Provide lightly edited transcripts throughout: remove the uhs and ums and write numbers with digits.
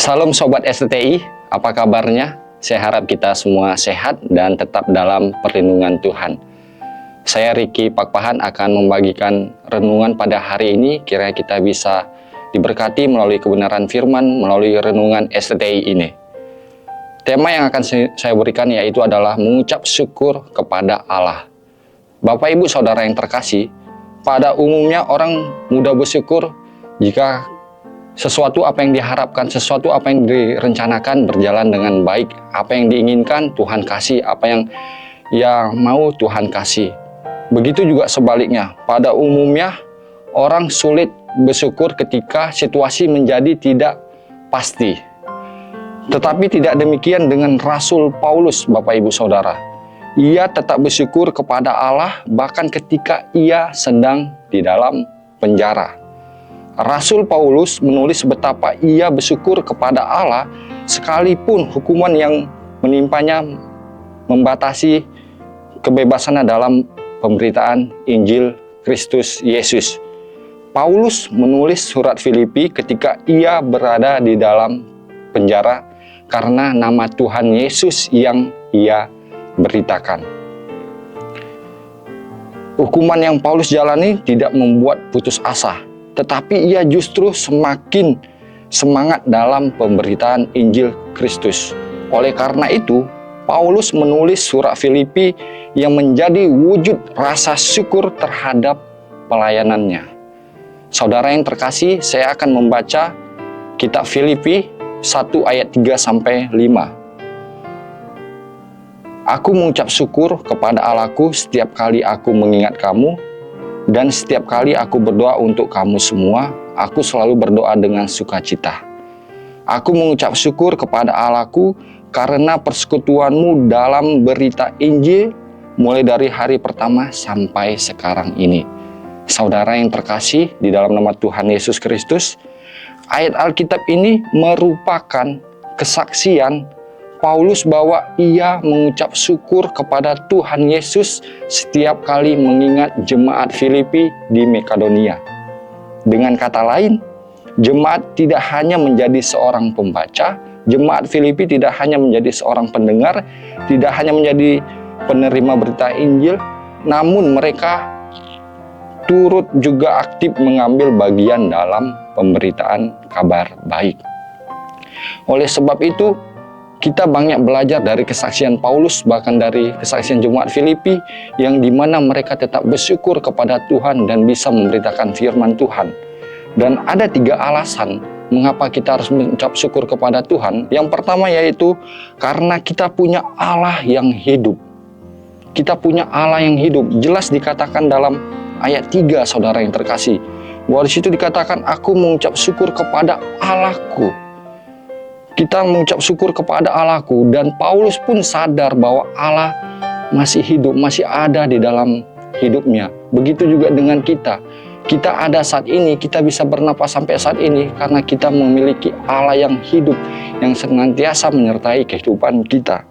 Salam Sobat STTI, apa kabarnya? Saya harap kita semua sehat dan tetap dalam perlindungan Tuhan. Saya Ricky Pakpahan akan membagikan renungan pada hari ini. Kiranya kita bisa diberkati melalui kebenaran firman, melalui renungan STTI ini. Tema yang akan saya berikan yaitu adalah mengucap syukur kepada Allah. Bapak Ibu Saudara yang terkasih, pada umumnya orang mudah bersyukur jika sesuatu apa yang diharapkan, sesuatu apa yang direncanakan berjalan dengan baik. Apa yang diinginkan Tuhan kasih, apa yang mau Tuhan kasih. Begitu juga sebaliknya, pada umumnya orang sulit bersyukur ketika situasi menjadi tidak pasti. Tetapi tidak demikian dengan Rasul Paulus, Bapak Ibu Saudara. Ia tetap bersyukur kepada Allah bahkan ketika ia sedang di dalam penjara. Rasul Paulus menulis betapa ia bersyukur kepada Allah sekalipun hukuman yang menimpanya membatasi kebebasannya dalam pemberitaan Injil Kristus Yesus. Paulus menulis surat Filipi ketika ia berada di dalam penjara karena nama Tuhan Yesus yang ia beritakan. Hukuman yang Paulus jalani tidak membuat putus asa, tetapi ia justru semakin semangat dalam pemberitaan Injil Kristus. Oleh karena itu, Paulus menulis surat Filipi yang menjadi wujud rasa syukur terhadap pelayanannya. Saudara yang terkasih, saya akan membaca kitab Filipi 1 ayat 3-5. Aku mengucap syukur kepada Allahku setiap kali aku mengingat kamu, dan setiap kali aku berdoa untuk kamu semua, aku selalu berdoa dengan sukacita. Aku mengucap syukur kepada Allahku karena persekutuanmu dalam berita Injil mulai dari hari pertama sampai sekarang ini. Saudara yang terkasih di dalam nama Tuhan Yesus Kristus, ayat Alkitab ini merupakan kesaksian Paulus bahwa ia mengucap syukur kepada Tuhan Yesus setiap kali mengingat jemaat Filipi di Makedonia. Dengan kata lain, jemaat tidak hanya menjadi seorang pembaca, jemaat Filipi tidak hanya menjadi seorang pendengar, tidak hanya menjadi penerima berita Injil, namun mereka turut juga aktif mengambil bagian dalam pemberitaan kabar baik. Oleh sebab itu, kita banyak belajar dari kesaksian Paulus, bahkan dari kesaksian jemaat Filipi, yang dimana mereka tetap bersyukur kepada Tuhan dan bisa memberitakan firman Tuhan. Dan ada 3 alasan mengapa kita harus mengucap syukur kepada Tuhan. Yang pertama yaitu karena kita punya Allah yang hidup. Kita punya Allah yang hidup. Jelas dikatakan dalam ayat 3, saudara yang terkasih, bahwa di situ dikatakan, aku mengucap syukur kepada Allahku. Kita mengucap syukur kepada Allahku, dan Paulus pun sadar bahwa Allah masih hidup, masih ada di dalam hidupnya. Begitu juga dengan kita. Kita ada saat ini, kita bisa bernapas sampai saat ini karena kita memiliki Allah yang hidup, yang senantiasa menyertai kehidupan kita.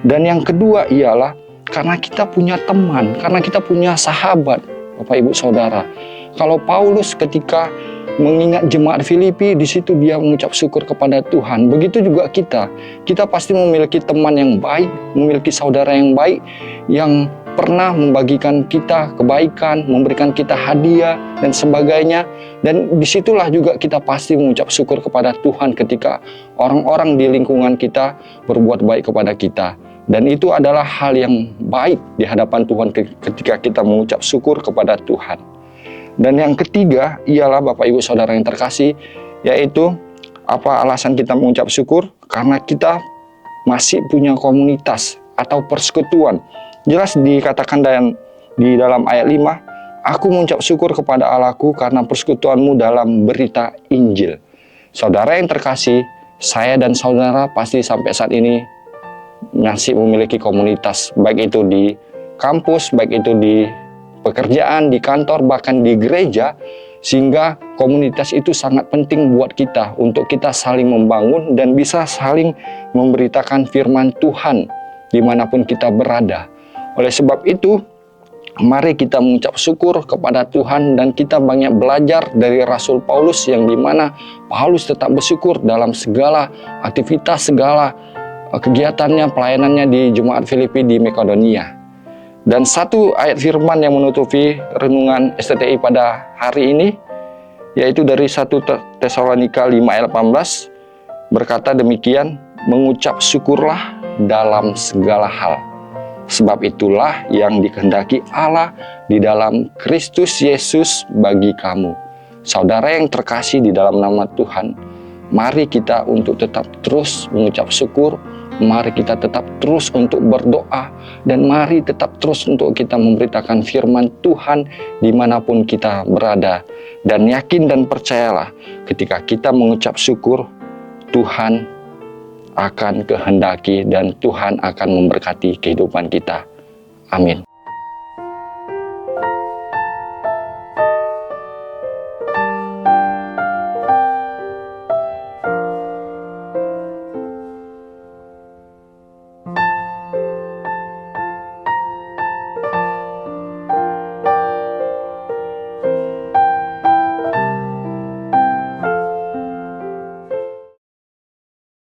Dan yang kedua ialah karena kita punya teman, karena kita punya sahabat, Bapak Ibu Saudara. Kalau Paulus ketika mengingat jemaat Filipi, di situ dia mengucap syukur kepada Tuhan. Begitu juga kita. Kita pasti memiliki teman yang baik, memiliki saudara yang baik, yang pernah membagikan kita kebaikan, memberikan kita hadiah, dan sebagainya. Dan disitulah juga kita pasti mengucap syukur kepada Tuhan ketika orang-orang di lingkungan kita berbuat baik kepada kita. Dan itu adalah hal yang baik di hadapan Tuhan ketika kita mengucap syukur kepada Tuhan. Dan yang ketiga ialah Bapak Ibu Saudara yang terkasih, yaitu apa alasan kita mengucap syukur? Karena kita masih punya komunitas atau persekutuan. Jelas dikatakan di dalam ayat 5, aku mengucap syukur kepada Allahku karena persekutuanmu dalam berita Injil. Saudara yang terkasih, saya dan saudara pasti sampai saat ini masih memiliki komunitas, baik itu di kampus, baik itu di pekerjaan, di kantor, bahkan di gereja, sehingga komunitas itu sangat penting buat kita untuk kita saling membangun dan bisa saling memberitakan firman Tuhan dimanapun kita berada. Oleh sebab itu, Mari kita mengucap syukur kepada Tuhan dan kita banyak belajar dari Rasul Paulus yang dimana Paulus tetap bersyukur dalam segala aktivitas, segala kegiatannya, pelayanannya di Jemaat Filipi di Makedonia. Dan satu ayat firman yang menutupi renungan STTI pada hari ini, yaitu dari 1 Tesalonika 5 ayat 18, berkata demikian, mengucap syukurlah dalam segala hal. Sebab itulah yang dikehendaki Allah di dalam Kristus Yesus bagi kamu. Saudara yang terkasih di dalam nama Tuhan, mari kita untuk tetap terus mengucap syukur, mari kita tetap terus untuk berdoa, dan mari tetap terus untuk kita memberitakan firman Tuhan dimanapun kita berada. Dan yakin dan percayalah, ketika kita mengucap syukur, Tuhan akan kehendaki dan Tuhan akan memberkati kehidupan kita. Amin.